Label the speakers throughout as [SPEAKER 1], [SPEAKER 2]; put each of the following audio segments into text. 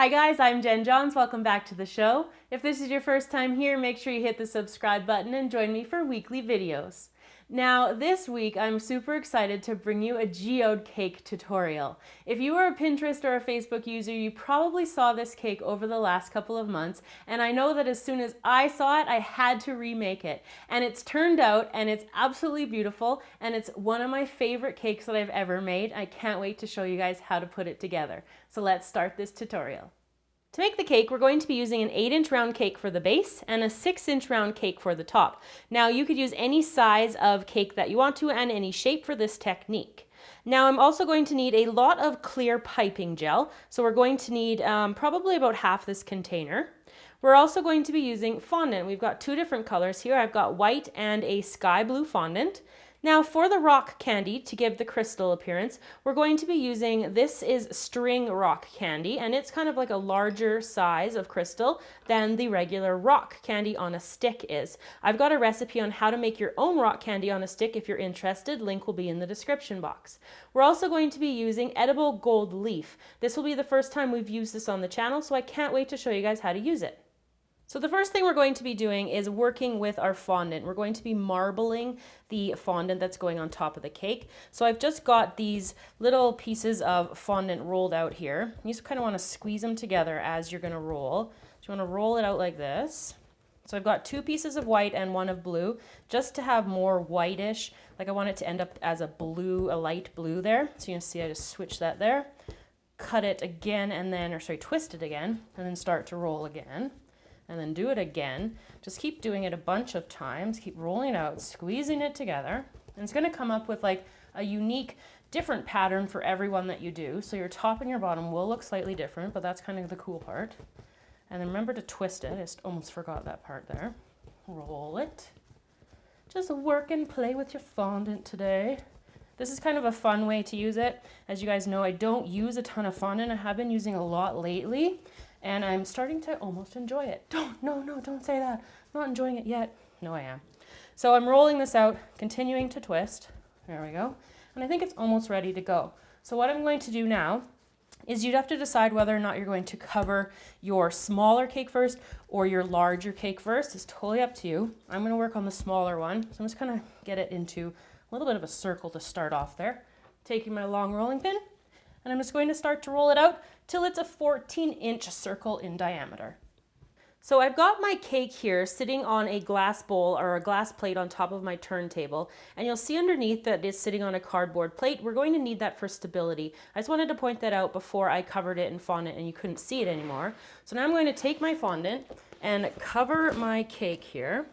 [SPEAKER 1] Hi guys, I'm Jenn Johns. Welcome back to the show. If this is your first time here, make sure you hit the subscribe button and join me for weekly videos. Now, this week, I'm super excited to bring you a geode cake tutorial. If you are a Pinterest or a Facebook user, you probably saw this cake over the last couple of months, and I know that as soon as I saw it, I had to remake it. And it's turned out, and it's absolutely beautiful, and it's one of my favorite cakes that I've ever made. I can't wait to show you guys how to put it together. So let's start this tutorial. To make the cake, we're going to be using an 8-inch round cake for the base and a 6-inch round cake for the top. Now, you could use any size of cake that you want to and any shape for this technique. Now, I'm also going to need a lot of clear piping gel, so we're going to need probably about half this container. We're also going to be using fondant. We've got two different colors here. I've got white and a sky blue fondant. Now for the rock candy, to give the crystal appearance, we're going to be using, this is string rock candy, and it's kind of like a larger size of crystal than the regular rock candy on a stick is. I've got a recipe on how to make your own rock candy on a stick if you're interested. Link will be in the description box. We're also going to be using edible gold leaf. This will be the first time we've used this on the channel, so I can't wait to show you guys how to use it. So the first thing we're going to be doing is working with our fondant. We're going to be marbling the fondant that's going on top of the cake. So I've just got these little pieces of fondant rolled out here. You just kind of want to squeeze them together as you're going to roll. So you want to roll it out like this. So I've got two pieces of white and one of blue, just to have more whitish. Like I want it to end up as a blue, a light blue there. So you can see I just switch that there. Cut it again and then, twist it again and then start to roll again. And then do it again. Just keep doing it a bunch of times. Keep rolling it out, squeezing it together. And it's going to come up with like a unique, different pattern for every one that you do. So your top and your bottom will look slightly different, but that's kind of the cool part. And then remember to twist it. I just almost forgot that part there. Roll it. Just work and play with your fondant today. This is kind of a fun way to use it. As you guys know, I don't use a ton of fondant. I have been using a lot lately. And I'm starting to almost enjoy it. Don't say that. I'm not enjoying it yet. No, I am. So I'm rolling this out, continuing to twist. There we go. And I think it's almost ready to go. So what I'm going to do now is you'd have to decide whether or not you're going to cover your smaller cake first or your larger cake first. It's totally up to you. I'm going to work on the smaller one. So I'm just going to get it into a little bit of a circle to start off there. Taking my long rolling pin, and I'm just going to start to roll it out till it's a 14-inch circle in diameter. So I've got my cake here sitting on a glass bowl or a glass plate on top of my turntable, and you'll see underneath that it's sitting on a cardboard plate. We're going to need that for stability. I just wanted to point that out before I covered it in fondant and you couldn't see it anymore. So now I'm going to take my fondant and cover my cake here.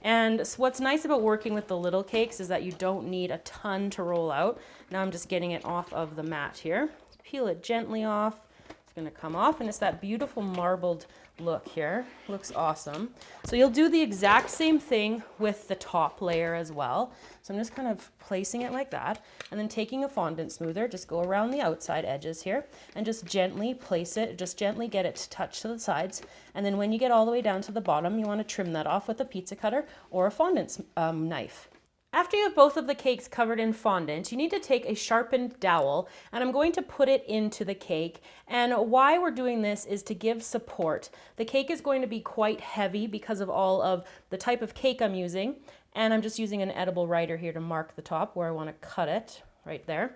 [SPEAKER 1] And so what's nice about working with the little cakes is that you don't need a ton to roll out. Now I'm just getting it off of the mat here. Peel it gently off. It's going to come off, and it's that beautiful marbled look here. Looks awesome. So you'll do the exact same thing with the top layer as well. So I'm just kind of placing it like that, and then taking a fondant smoother, just go around the outside edges here and just gently place it, just gently get it to touch to the sides. And then when you get all the way down to the bottom, you want to trim that off with a pizza cutter or a fondant knife. After you have both of the cakes covered in fondant, you need to take a sharpened dowel, and I'm going to put it into the cake. And why we're doing this is to give support. The cake is going to be quite heavy because of all of the type of cake I'm using, and I'm just using an edible writer here to mark the top where I want to cut it. Right there.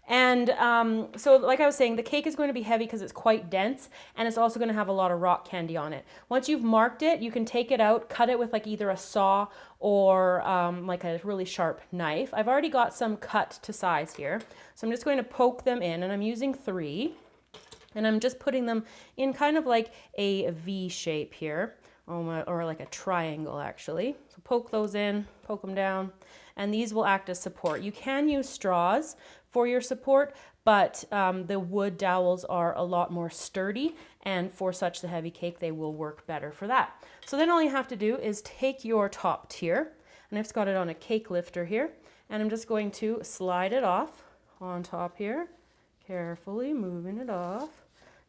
[SPEAKER 1] And so like I was saying, the cake is going to be heavy because it's quite dense, and it's also going to have a lot of rock candy on it. Once you've marked it, you can take it out, cut it with like either a saw or like a really sharp knife. I've already got some cut to size here. So I'm just going to poke them in, and I'm using 3. And I'm just putting them in kind of like a V shape here, or like a triangle actually. So poke those in, poke them down, and these will act as support. You can use straws for your support, but the wood dowels are a lot more sturdy, and for such a heavy cake, they will work better for that. So then all you have to do is take your top tier, and I've just got it on a cake lifter here, and I'm just going to slide it off on top here, carefully moving it off,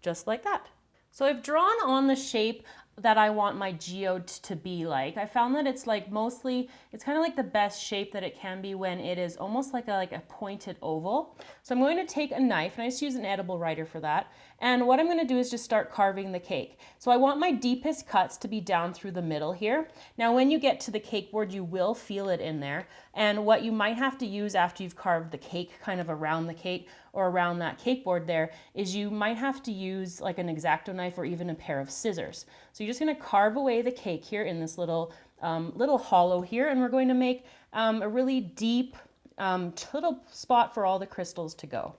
[SPEAKER 1] just like that. So I've drawn on the shape that I want my geode to be like. I found that it's like mostly, it's kind of like the best shape that it can be when it is almost like a pointed oval. So I'm going to take a knife, and I just use an edible writer for that. And what I'm going to do is just start carving the cake. So I want my deepest cuts to be down through the middle here. Now when you get to the cake board, you will feel it in there. And what you might have to use after you've carved the cake kind of around the cake or around that cake board there is you might have to use like an X-Acto knife or even a pair of scissors. So you're just going to carve away the cake here in this little hollow here, and we're going to make a really deep little spot for all the crystals to go.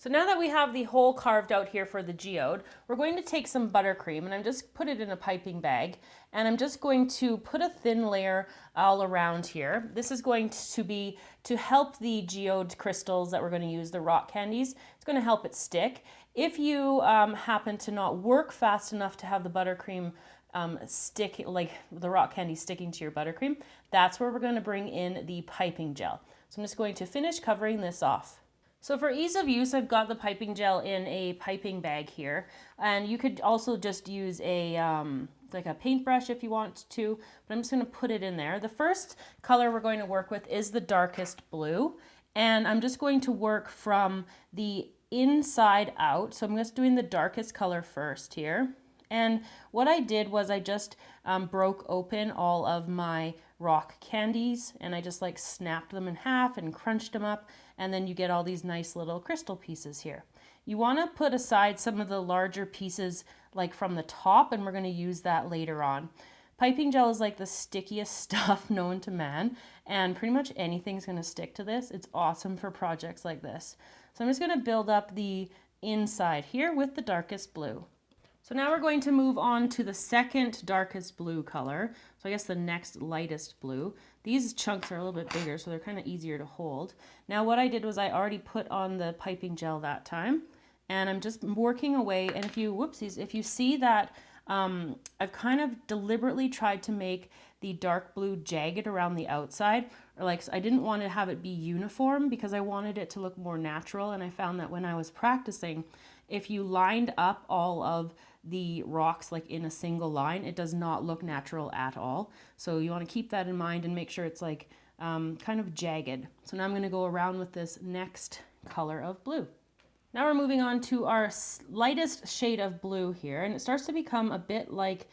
[SPEAKER 1] So now that we have the hole carved out here for the geode, we're going to take some buttercream, and I'm just put it in a piping bag, and I'm just going to put a thin layer all around here. This is going to be to help the geode crystals that we're going to use, the rock candies. It's going to help it stick. If you happen to not work fast enough to have the buttercream stick, like the rock candy sticking to your buttercream, that's where we're going to bring in the piping gel. So I'm just going to finish covering this off. So for ease of use, I've got the piping gel in a piping bag here, and you could also just use a like a paintbrush if you want to, but I'm just going to put it in there. The first color we're going to work with is the darkest blue, and I'm just going to work from the inside out. So I'm just doing the darkest color first here. And what I did was I just broke open all of my rock candies, and I just like snapped them in half and crunched them up, and then you get all these nice little crystal pieces here. You want to put aside some of the larger pieces like from the top, and we're going to use that later on. Piping gel is like the stickiest stuff known to man, and pretty much anything's going to stick to this. It's awesome for projects like this. So I'm just going to build up the inside here with the darkest blue. So now we're going to move on to the second darkest blue color. So I guess the next lightest blue. These chunks are a little bit bigger, so they're kind of easier to hold. Now what I did was I already put on the piping gel that time, and I'm just working away. And if you see that I've kind of deliberately tried to make the dark blue jagged around the outside, or like I didn't want to have it be uniform because I wanted it to look more natural. And I found that when I was practicing, if you lined up all of the rocks like in a single line, it does not look natural at all. So you want to keep that in mind and make sure it's like kind of jagged. So now I'm going to go around with this next color of blue. Now we're moving on to our lightest shade of blue here, and it starts to become a bit like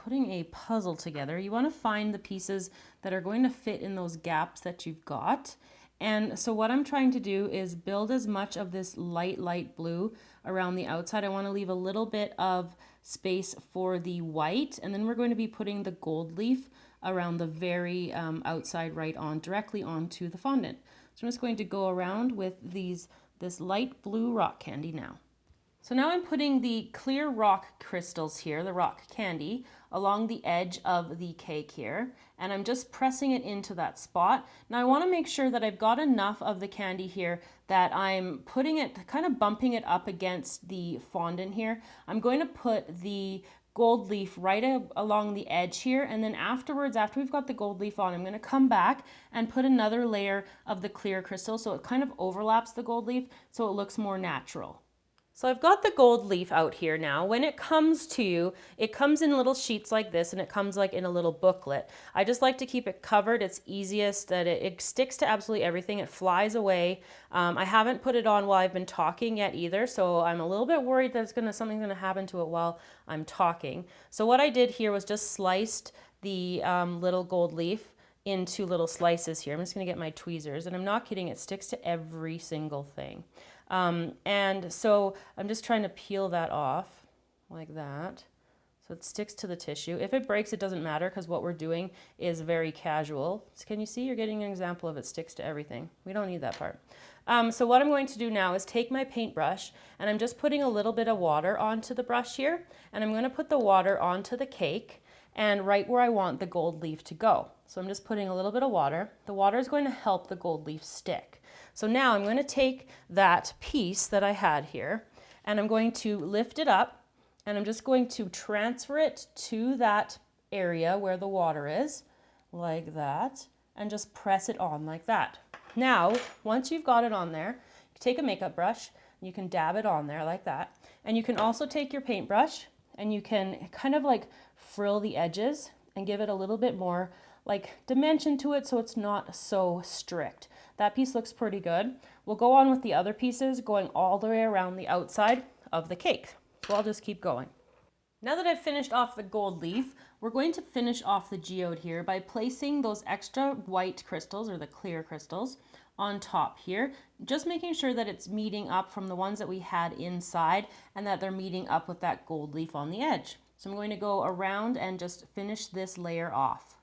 [SPEAKER 1] putting a puzzle together. You want to find the pieces that are going to fit in those gaps that you've got. And so what I'm trying to do is build as much of this light blue around the outside. I want to leave a little bit of space for the white, and then we're going to be putting the gold leaf around the very outside right on, directly onto the fondant. So I'm just going to go around with this light blue rock candy now. So now I'm putting the clear rock crystals here, the rock candy, along the edge of the cake here, and I'm just pressing it into that spot. Now I want to make sure that I've got enough of the candy here that I'm putting it, kind of bumping it up against the fondant here. I'm going to put the gold leaf right along the edge here, and then afterwards, after we've got the gold leaf on, I'm going to come back and put another layer of the clear crystal so it kind of overlaps the gold leaf so it looks more natural. So I've got the gold leaf out here now. When it comes to you, it comes in little sheets like this, and it comes like in a little booklet. I just like to keep it covered. It's easiest that it sticks to absolutely everything. It flies away. I haven't put it on while I've been talking yet either, so I'm a little bit worried that something's gonna happen to it while I'm talking. So what I did here was just sliced the little gold leaf into little slices here. I'm just gonna get my tweezers, and I'm not kidding, it sticks to every single thing. And so I'm just trying to peel that off like that so it sticks to the tissue. If it breaks, it doesn't matter because what we're doing is very casual. So can you see? You're getting an example of it sticks to everything. We don't need that part. So what I'm going to do now is take my paintbrush, and I'm just putting a little bit of water onto the brush here, and I'm going to put the water onto the cake and right where I want the gold leaf to go. So I'm just putting a little bit of water. The water is going to help the gold leaf stick. So now I'm going to take that piece that I had here, and I'm going to lift it up, and I'm just going to transfer it to that area where the water is, like that, and just press it on like that. Now, once you've got it on there, you take a makeup brush, and you can dab it on there like that. And you can also take your paintbrush, and you can kind of like frill the edges and give it a little bit more like dimension to it so it's not so strict. That piece looks pretty good. We'll go on with the other pieces going all the way around the outside of the cake. So I'll just keep going. Now that I've finished off the gold leaf, we're going to finish off the geode here by placing those extra white crystals, or the clear crystals, on top here, just making sure that it's meeting up from the ones that we had inside and that they're meeting up with that gold leaf on the edge. So I'm going to go around and just finish this layer off.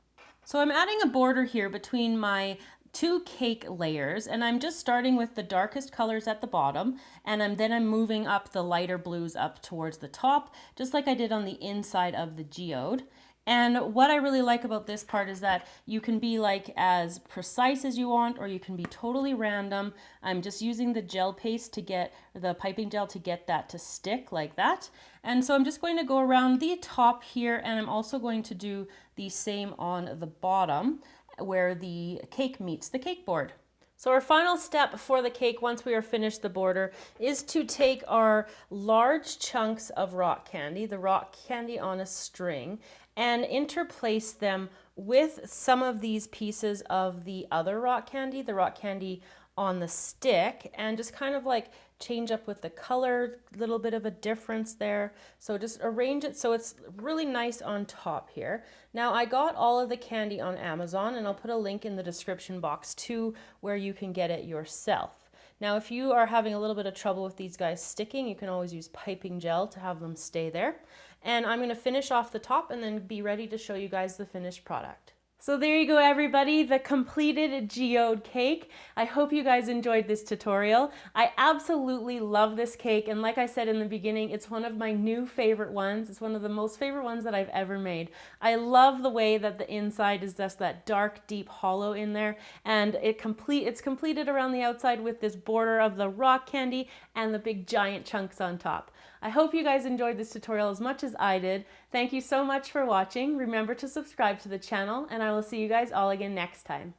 [SPEAKER 1] So I'm adding a border here between my two cake layers, and I'm just starting with the darkest colors at the bottom, and I'm moving up the lighter blues up towards the top, just like I did on the inside of the geode. And what I really like about this part is that you can be like as precise as you want, or you can be totally random. I'm just using the gel paste to get the piping gel to get that to stick like that. And so I'm just going to go around the top here, and I'm also going to do the same on the bottom where the cake meets the cake board. So our final step for the cake, once we are finished the border, is to take our large chunks of rock candy, the rock candy on a string, and interplace them with some of these pieces of the other rock candy, the rock candy on the stick, and just kind of like change up with the color, little bit of a difference there. So just arrange it so it's really nice on top here. Now I got all of the candy on Amazon, and I'll put a link in the description box too where you can get it yourself. Now if you are having a little bit of trouble with these guys sticking, you can always use piping gel to have them stay there. And I'm going to finish off the top and then be ready to show you guys the finished product. So there you go, everybody, the completed geode cake. I hope you guys enjoyed this tutorial. I absolutely love this cake, and like I said in the beginning, it's one of my new favorite ones. It's one of the most favorite ones that I've ever made. I love the way that the inside is just that dark, deep hollow in there, and it's completed around the outside with this border of the rock candy and the big giant chunks on top. I hope you guys enjoyed this tutorial as much as I did. Thank you so much for watching. Remember to subscribe to the channel, and I will see you guys all again next time.